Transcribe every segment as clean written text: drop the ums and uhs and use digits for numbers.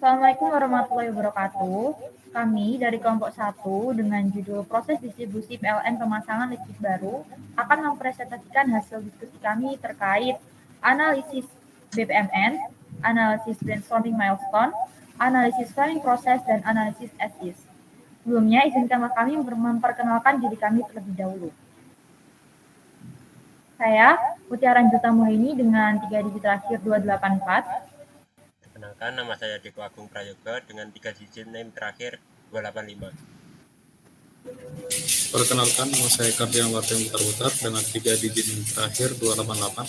Assalamualaikum warahmatullahi wabarakatuh. Kami dari kelompok 1 dengan judul Proses Distribusi PLN Pemasangan Listrik Baru akan mempresentasikan hasil diskusi kami terkait analisis BPMN, analisis brainstorming milestone, analisis planning proses, dan analisis as-is. Sebelumnya, izinkanlah kami memperkenalkan diri kami terlebih dahulu. Saya, Mutiara Juta Mulyani dengan 3 digit terakhir 284. Perkenalkan, nama saya Deko Agung Prayoga dengan 3 digit NIM terakhir 285. Perkenalkan, nama saya Kardian Warten Putar dengan 3 digit NIM terakhir 288.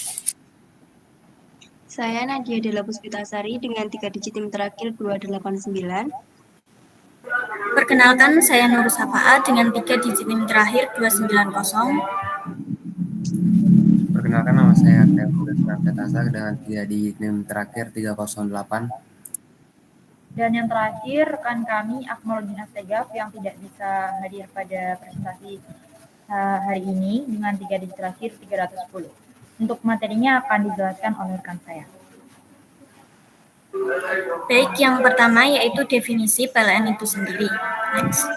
Saya Nadia Della Puspitasari dengan 3 digit NIM terakhir 289. Perkenalkan, saya Nur Safaat dengan 3 digit NIM terakhir 290. Perkenalkan, nama saya Teguh Prasetasa dengan 3 digit NIM terakhir 308. Dan yang terakhir, rekan kami Akmaluddin Astegaf yang tidak bisa hadir pada presentasi hari ini dengan 3 digit terakhir 310. Untuk materinya akan dijelaskan oleh rekan saya. Baik, yang pertama yaitu definisi PLN itu sendiri. Next.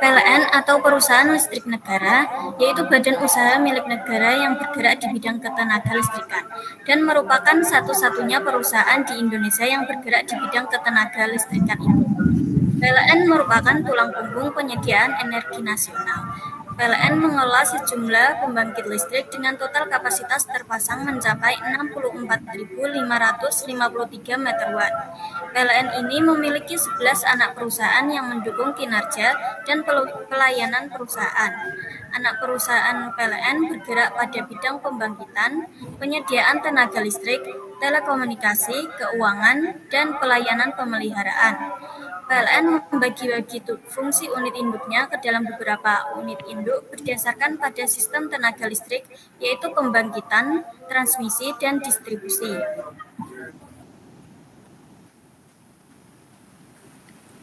PLN atau Perusahaan Listrik Negara, yaitu badan usaha milik negara yang bergerak di bidang ketenaga listrikan dan merupakan satu-satunya perusahaan di Indonesia yang bergerak di bidang ketenaga listrikan itu. PLN merupakan tulang punggung penyediaan energi nasional. PLN mengelola sejumlah pembangkit listrik dengan total kapasitas terpasang mencapai 64.553 MW. PLN ini memiliki 11 anak perusahaan yang mendukung kinerja dan pelayanan perusahaan. Anak perusahaan PLN bergerak pada bidang pembangkitan, penyediaan tenaga listrik, telekomunikasi, keuangan, dan pelayanan pemeliharaan. PLN membagi-bagi fungsi unit induknya ke dalam beberapa unit induk berdasarkan pada sistem tenaga listrik, yaitu pembangkitan, transmisi, dan distribusi.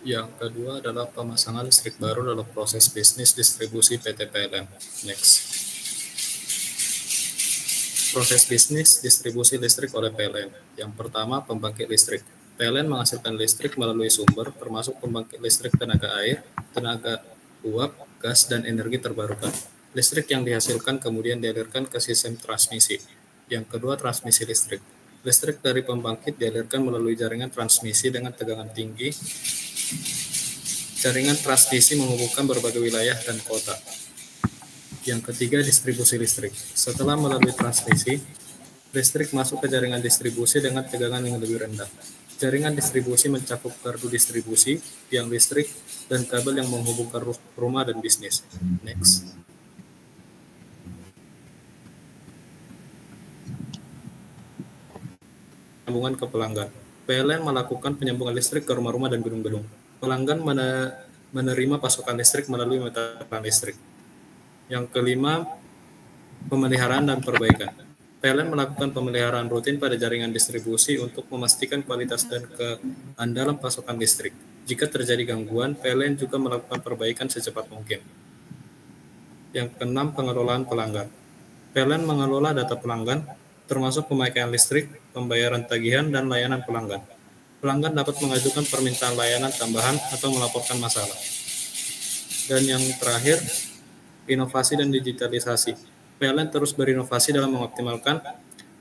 Yang kedua adalah pemasangan listrik baru dalam proses bisnis distribusi PT PLN. Next. Proses bisnis distribusi listrik oleh PLN. Yang pertama, pembangkit listrik. PLN menghasilkan listrik melalui sumber termasuk pembangkit listrik tenaga air, tenaga uap, gas, dan energi terbarukan. Listrik yang dihasilkan kemudian dialirkan ke sistem transmisi. Yang kedua, transmisi listrik. Listrik dari pembangkit dialirkan melalui jaringan transmisi dengan tegangan tinggi. Jaringan transmisi menghubungkan berbagai wilayah dan kota. Yang ketiga, distribusi listrik. Setelah melalui transmisi, listrik masuk ke jaringan distribusi dengan tegangan yang lebih rendah. Jaringan distribusi mencakup gardu distribusi, tiang listrik, dan kabel yang menghubungkan rumah dan bisnis. Next. Penyambungan ke pelanggan. PLN melakukan penyambungan listrik ke rumah-rumah dan gedung-gedung. Pelanggan menerima pasokan listrik melalui meteran listrik. Yang kelima, pemeliharaan dan perbaikan. PLN melakukan pemeliharaan rutin pada jaringan distribusi untuk memastikan kualitas dan keandalan pasokan listrik. Jika terjadi gangguan, PLN juga melakukan perbaikan secepat mungkin. Yang keenam, pengelolaan pelanggan. PLN mengelola data pelanggan, termasuk pemakaian listrik, pembayaran tagihan, dan layanan pelanggan. Pelanggan dapat mengajukan permintaan layanan tambahan atau melaporkan masalah. Dan yang terakhir, inovasi dan digitalisasi. PLN terus berinovasi dalam mengoptimalkan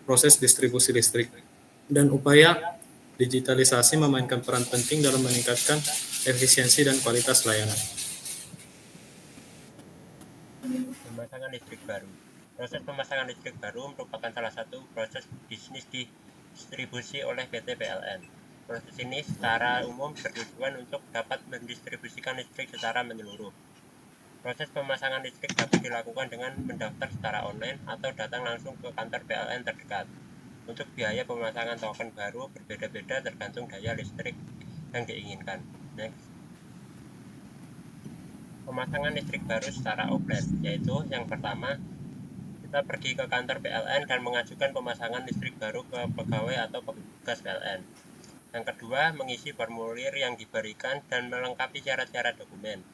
proses distribusi listrik, dan upaya digitalisasi memainkan peran penting dalam meningkatkan efisiensi dan kualitas layanan. Pemasangan listrik baru. Proses pemasangan listrik baru merupakan salah satu proses bisnis distribusi oleh PT PLN. Proses ini secara umum bertujuan untuk dapat mendistribusikan listrik secara menyeluruh. Proses pemasangan listrik dapat dilakukan dengan mendaftar secara online atau datang langsung ke kantor PLN terdekat. Untuk biaya pemasangan token baru berbeda-beda tergantung daya listrik yang diinginkan. Next. Pemasangan listrik baru secara offline, yaitu yang pertama, kita pergi ke kantor PLN dan mengajukan pemasangan listrik baru ke pegawai atau petugas PLN. Yang kedua, mengisi formulir yang diberikan dan melengkapi syarat-syarat dokumen.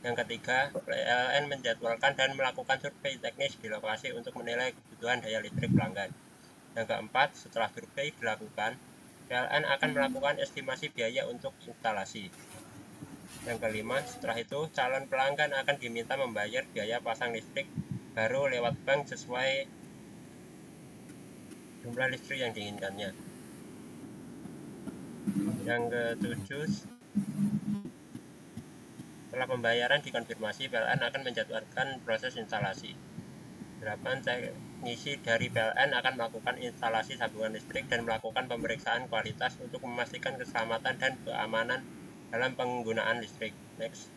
Yang ketiga, PLN menjadwalkan dan melakukan survei teknis di lokasi untuk menilai kebutuhan daya listrik pelanggan. Yang keempat, setelah survei dilakukan, PLN akan melakukan estimasi biaya untuk instalasi. Yang kelima, setelah itu calon pelanggan akan diminta membayar biaya pasang listrik baru lewat bank sesuai jumlah listrik yang diinginkannya. Yang ketujuh, setelah pembayaran dikonfirmasi, PLN akan menjadwalkan proses instalasi. 8. Teknisi dari PLN akan melakukan instalasi sambungan listrik dan melakukan pemeriksaan kualitas untuk memastikan keselamatan dan keamanan dalam penggunaan listrik. Next.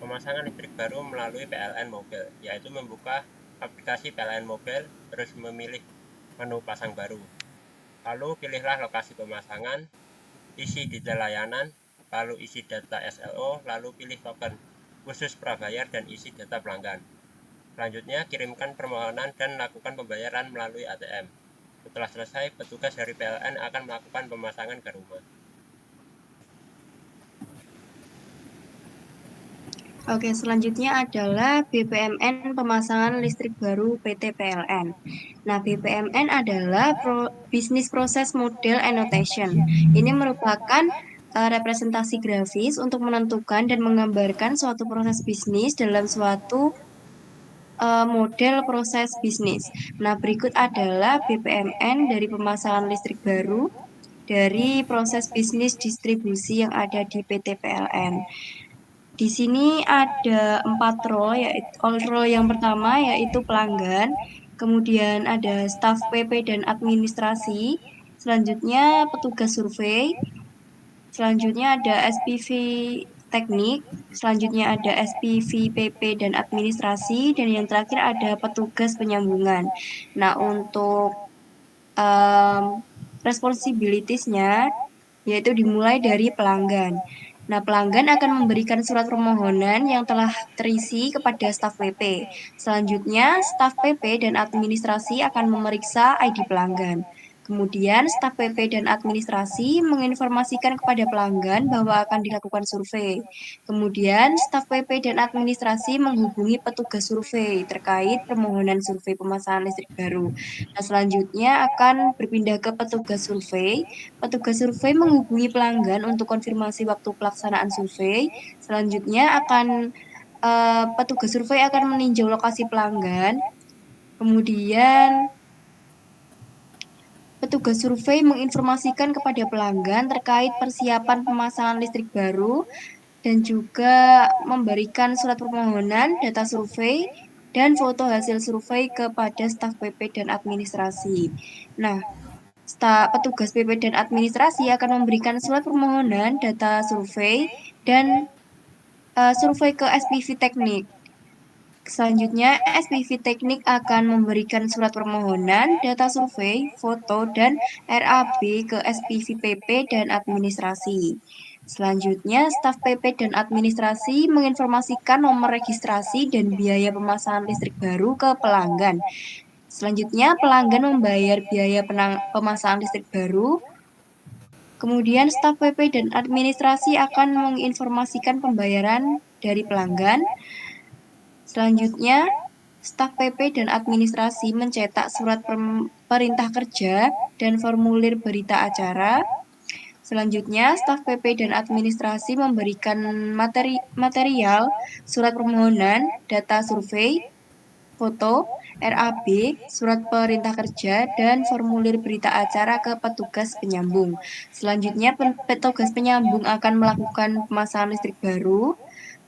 Pemasangan listrik baru melalui PLN Mobile, yaitu membuka aplikasi PLN Mobile, terus memilih menu pasang baru. Lalu pilihlah lokasi pemasangan, isi detail layanan, lalu isi data SLO, lalu pilih token khusus prabayar dan isi data pelanggan. Selanjutnya, kirimkan permohonan dan lakukan pembayaran melalui ATM. Setelah selesai, petugas dari PLN akan melakukan pemasangan ke rumah. Oke, selanjutnya adalah BPMN pemasangan listrik baru PT PLN. Nah, BPMN adalah Business Process Model Annotation. Ini merupakan representasi grafis untuk menentukan dan menggambarkan suatu proses bisnis dalam suatu model proses bisnis. Nah, berikut adalah BPMN dari pemasangan listrik baru dari proses bisnis distribusi yang ada di PT PLN. Di sini ada 4 role, yaitu role yang pertama yaitu pelanggan, kemudian ada staf PP dan administrasi, selanjutnya petugas survei, selanjutnya ada SPV teknik, selanjutnya ada SPV PP dan administrasi, dan yang terakhir ada petugas penyambungan. Nah, untuk responsibilities-nya yaitu dimulai dari pelanggan. Nah, pelanggan akan memberikan surat permohonan yang telah terisi kepada staf PP. Selanjutnya, staf PP dan administrasi akan memeriksa ID pelanggan. Kemudian, staf PP dan administrasi menginformasikan kepada pelanggan bahwa akan dilakukan survei. Kemudian, staf PP dan administrasi menghubungi petugas survei terkait permohonan survei pemasangan listrik baru. Nah, selanjutnya akan berpindah ke petugas survei. Petugas survei menghubungi pelanggan untuk konfirmasi waktu pelaksanaan survei. Selanjutnya petugas survei akan meninjau lokasi pelanggan. Kemudian petugas survei menginformasikan kepada pelanggan terkait persiapan pemasangan listrik baru dan juga memberikan surat permohonan, data survei, dan foto hasil survei kepada staf PP dan administrasi. Nah, petugas PP dan administrasi akan memberikan surat permohonan, data survei, dan survei ke SPV teknik. Selanjutnya, SPV teknik akan memberikan surat permohonan, data survei, foto, dan RAB ke SPV PP dan administrasi. Selanjutnya, staf PP dan administrasi menginformasikan nomor registrasi dan biaya pemasangan listrik baru ke pelanggan. Selanjutnya, pelanggan membayar biaya pemasangan listrik baru. Kemudian, staf PP dan administrasi akan menginformasikan pembayaran dari pelanggan. Selanjutnya, staf PP dan administrasi mencetak surat perintah kerja dan formulir berita acara. Selanjutnya, staf PP dan administrasi memberikan material, surat permohonan, data survei, foto, RAB, surat perintah kerja, dan formulir berita acara ke petugas penyambung. Selanjutnya, petugas penyambung akan melakukan pemasangan listrik baru.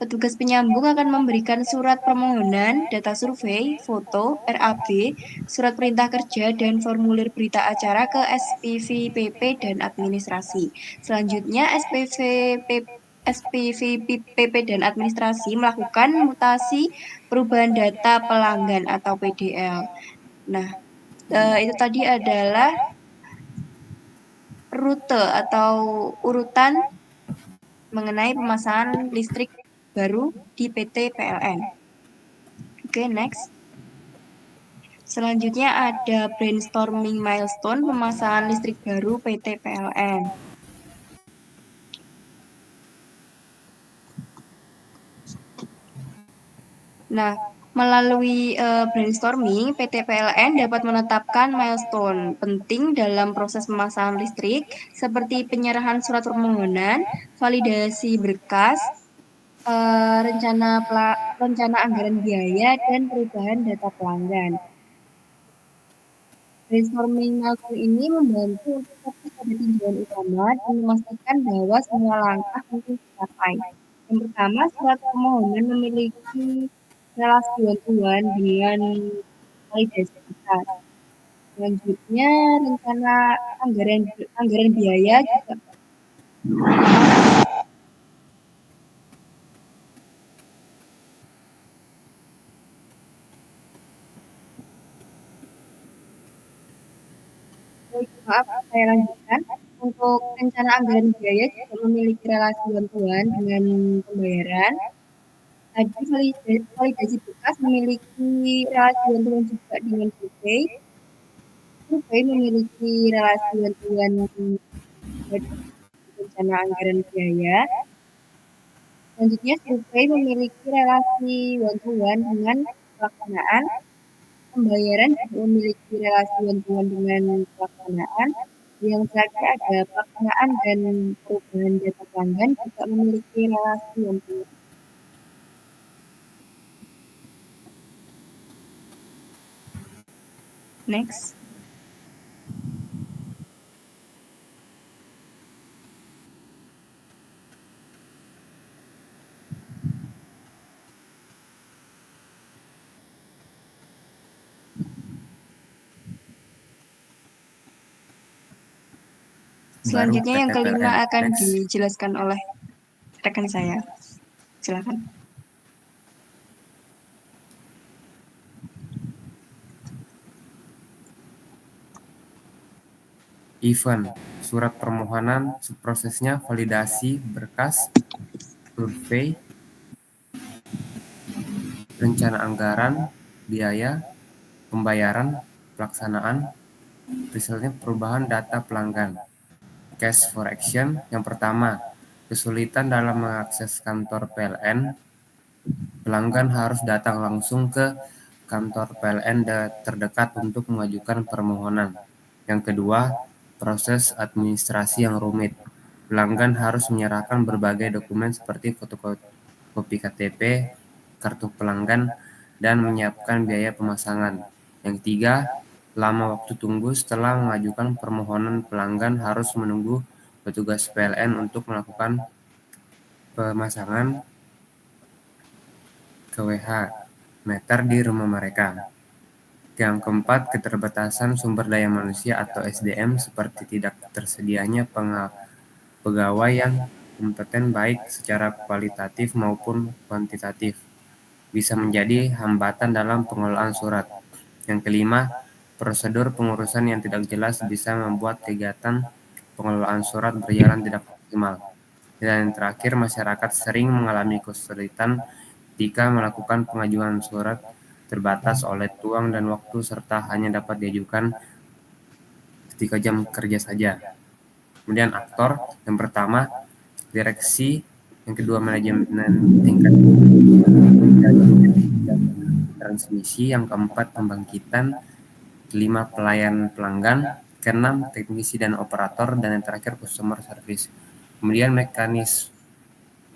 Petugas penyambung akan memberikan surat permohonan, data survei, foto, RAB, surat perintah kerja, dan formulir berita acara ke SPV PP dan administrasi. Selanjutnya, SPV PP dan administrasi melakukan mutasi perubahan data pelanggan atau PDL. Nah, itu tadi adalah rute atau urutan mengenai pemasangan listrik baru di PT PLN. Oke, next. Selanjutnya ada brainstorming milestone pemasangan listrik baru PT PLN. Nah, Melalui brainstorming, PT PLN dapat menetapkan milestone penting dalam proses pemasangan listrik seperti penyerahan surat permohonan, validasi berkas, rencana anggaran biaya, dan perubahan data pelanggan. Brainstorming milestone ini membantu untuk fokus pada tinjauan utama dan memastikan bahwa semua langkah penting tercapai. Yang pertama, surat permohonan memiliki relasi one-to-one dengan validasi besar. Selanjutnya, rencana anggaran biaya juga maaf, saya lanjutkan. Untuk rencana anggaran biaya juga memiliki relasi one-to-one dengan pembayaran. Tadi validasi berkas memiliki relasi one-to-one juga dengan survei. Survei memiliki relasi one-to-one dengan rencana anggaran biaya. Selanjutnya, survei memiliki relasi one-to-one dengan pelaksanaan. Pembayaran juga memiliki relasi one-to-one dengan pelaksanaan. Yang terakhir ada pelaksanaan dan perubahan data pelanggan juga memiliki relasi one-to-one. Next. Selanjutnya yang kelima akan dijelaskan oleh rekan saya. Silakan. Event, surat permohonan, prosesnya validasi berkas, survei, rencana anggaran, biaya, pembayaran, pelaksanaan, misalnya perubahan data pelanggan. Case for action, yang pertama, kesulitan dalam mengakses kantor PLN. Pelanggan harus datang langsung ke kantor PLN terdekat untuk mengajukan permohonan. Yang kedua, proses administrasi yang rumit. Pelanggan harus menyerahkan berbagai dokumen seperti fotokopi KTP, kartu pelanggan, dan menyiapkan biaya pemasangan. Yang ketiga, lama waktu tunggu setelah mengajukan permohonan. Pelanggan harus menunggu petugas PLN untuk melakukan pemasangan KWH meter di rumah mereka. Yang keempat, keterbatasan sumber daya manusia atau SDM seperti tidak tersedianya pegawai yang kompeten baik secara kualitatif maupun kuantitatif bisa menjadi hambatan dalam pengelolaan surat. Yang kelima, prosedur pengurusan yang tidak jelas bisa membuat kegiatan pengelolaan surat berjalan tidak optimal. Dan yang terakhir, masyarakat sering mengalami kesulitan ketika melakukan pengajuan surat terbatas oleh tuang dan waktu serta hanya dapat diajukan ketika jam kerja saja. Kemudian aktor, yang pertama direksi, yang kedua manajemen tingkat transmisi, yang keempat pembangkitan, kelima pelayan pelanggan, keenam teknisi dan operator, dan yang terakhir customer service. Kemudian mekanisme,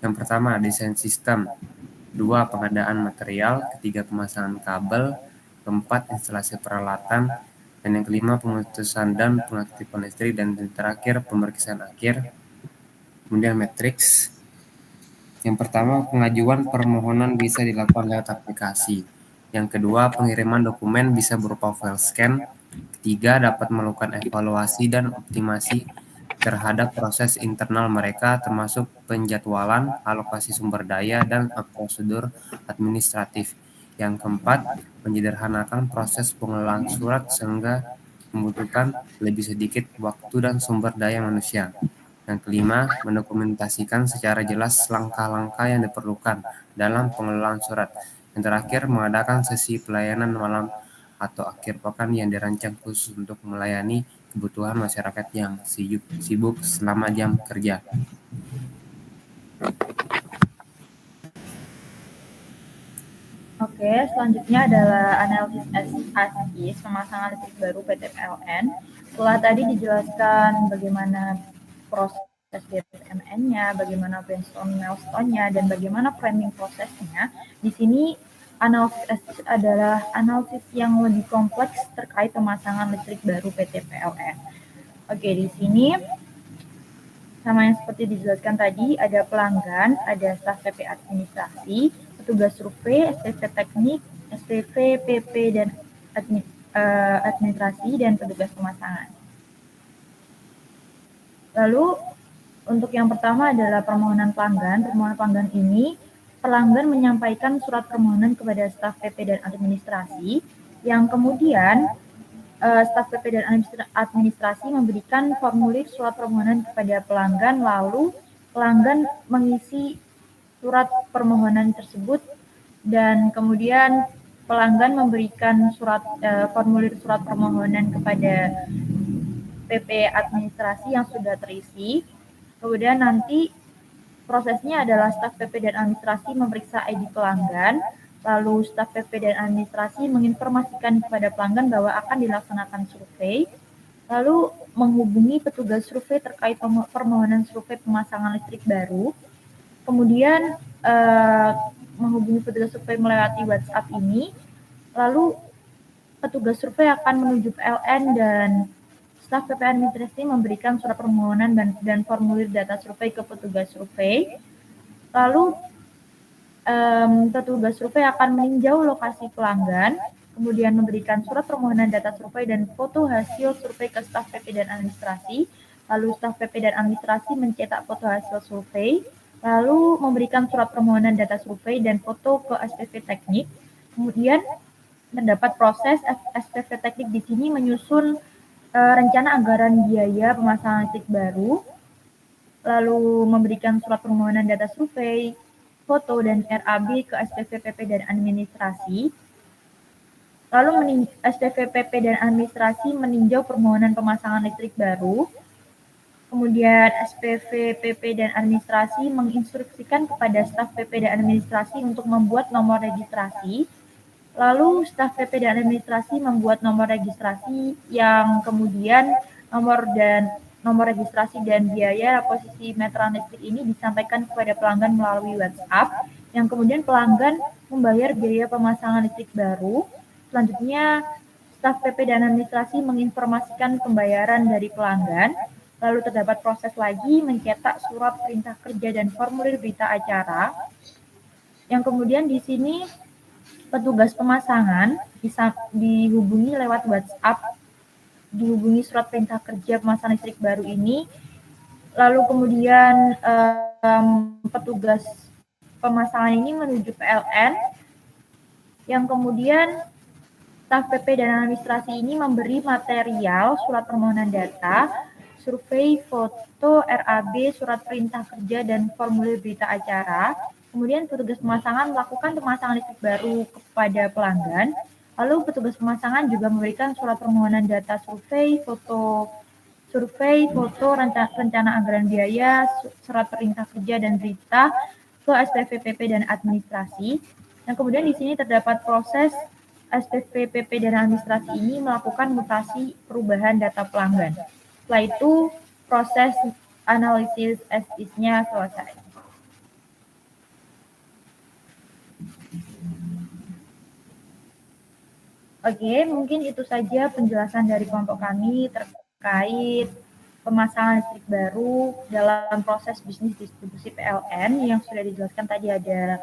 yang pertama desain sistem, dua pengadaan material, ketiga pemasangan kabel, keempat instalasi peralatan, dan yang kelima pemutusan dan pengaktifan listrik, dan yang terakhir pemeriksaan akhir. Kemudian matriks. Yang pertama, pengajuan permohonan bisa dilakukan lewat aplikasi. Yang kedua, pengiriman dokumen bisa berupa file scan. Ketiga, dapat melakukan evaluasi dan optimasi terhadap proses internal mereka, termasuk penjadwalan, alokasi sumber daya, dan prosedur administratif. Yang keempat, menyederhanakan proses pengelolaan surat sehingga membutuhkan lebih sedikit waktu dan sumber daya manusia. Yang kelima, mendokumentasikan secara jelas langkah-langkah yang diperlukan dalam pengelolaan surat. Yang terakhir, mengadakan sesi pelayanan malam atau akhir pekan yang dirancang khusus untuk melayani kebutuhan masyarakat yang sibuk selama jam kerja. Oke, selanjutnya adalah analisis ASIS pemasangan listrik baru PT PLN. Setelah tadi dijelaskan bagaimana proses BPMN-nya, bagaimana brainstorm milestone-nya, dan bagaimana framing prosesnya, di sini analisis ASIS adalah analisis yang lebih kompleks terkait pemasangan listrik baru PT PLN. Oke, di sini sama yang seperti dijelaskan tadi, ada pelanggan, ada staf PP administrasi, petugas survei, SPV teknik, SPV, PP, dan administrasi, dan petugas pemasangan. Lalu, untuk yang pertama adalah permohonan pelanggan. Permohonan pelanggan ini, pelanggan menyampaikan surat permohonan kepada staf PP dan administrasi, yang kemudian staf PP dan administrasi memberikan formulir surat permohonan kepada pelanggan, lalu pelanggan mengisi surat permohonan tersebut dan kemudian pelanggan memberikan formulir surat permohonan kepada PP administrasi yang sudah terisi. Kemudian nanti prosesnya adalah staf PP dan administrasi memeriksa ID pelanggan, lalu staf PP dan administrasi menginformasikan kepada pelanggan bahwa akan dilaksanakan survei, lalu menghubungi petugas survei terkait permohonan survei pemasangan listrik baru, kemudian menghubungi petugas survei melewati WhatsApp ini, lalu petugas survei akan menuju PLN dan staf PP administrasi memberikan surat permohonan dan formulir data survei ke petugas survei. Lalu petugas survei akan meninjau lokasi pelanggan, kemudian memberikan surat permohonan data survei dan foto hasil survei ke staf PP dan administrasi. Lalu staf PP dan administrasi mencetak foto hasil survei, lalu memberikan surat permohonan data survei dan foto ke SPV teknik. Kemudian terdapat proses SPV teknik di sini menyusun rencana anggaran biaya pemasangan listrik baru, lalu memberikan surat permohonan data survei, foto dan RAB ke SPV PP dan administrasi. Lalu SPV PP dan administrasi meninjau permohonan pemasangan listrik baru. Kemudian SPV PP dan administrasi menginstruksikan kepada staf PP dan administrasi untuk membuat nomor registrasi. Lalu staf PP dan administrasi membuat nomor registrasi yang kemudian nomor registrasi dan biaya posisi meteran listrik ini disampaikan kepada pelanggan melalui WhatsApp, yang kemudian pelanggan membayar biaya pemasangan listrik baru. Selanjutnya, staf PP dan administrasi menginformasikan pembayaran dari pelanggan, lalu terdapat proses lagi mencetak surat perintah kerja dan formulir berita acara, yang kemudian di sini petugas pemasangan bisa dihubungi lewat WhatsApp, dihubungi surat perintah kerja pemasangan listrik baru ini, lalu kemudian petugas pemasangan ini menuju PLN, yang kemudian staf PP dan administrasi ini memberi material surat permohonan data, survei, foto, RAB, surat perintah kerja, dan formulir berita acara. Kemudian petugas pemasangan melakukan pemasangan listrik baru kepada pelanggan. Lalu petugas pemasangan juga memberikan surat permohonan data survei, foto rencana anggaran biaya, surat perintah kerja dan berita ke SPV PP dan administrasi. Dan kemudian di sini terdapat proses SPV PP dan administrasi ini melakukan mutasi perubahan data pelanggan. Setelah itu proses analisis ASIS-nya selesai. Oke, mungkin itu saja penjelasan dari kelompok kami terkait pemasangan listrik baru dalam proses bisnis distribusi PLN yang sudah dijelaskan tadi. Ada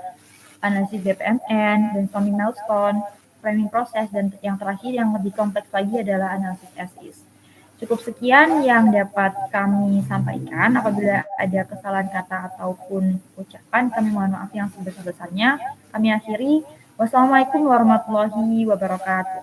analisis BPMN, brainstorming milestone, framing proses, dan yang terakhir yang lebih kompleks lagi adalah analisis ASIS. Cukup sekian yang dapat kami sampaikan. Apabila ada kesalahan kata ataupun ucapan, kami mohon maaf yang sebesar-besarnya. Kami akhiri. Wassalamualaikum warahmatullahi wabarakatuh.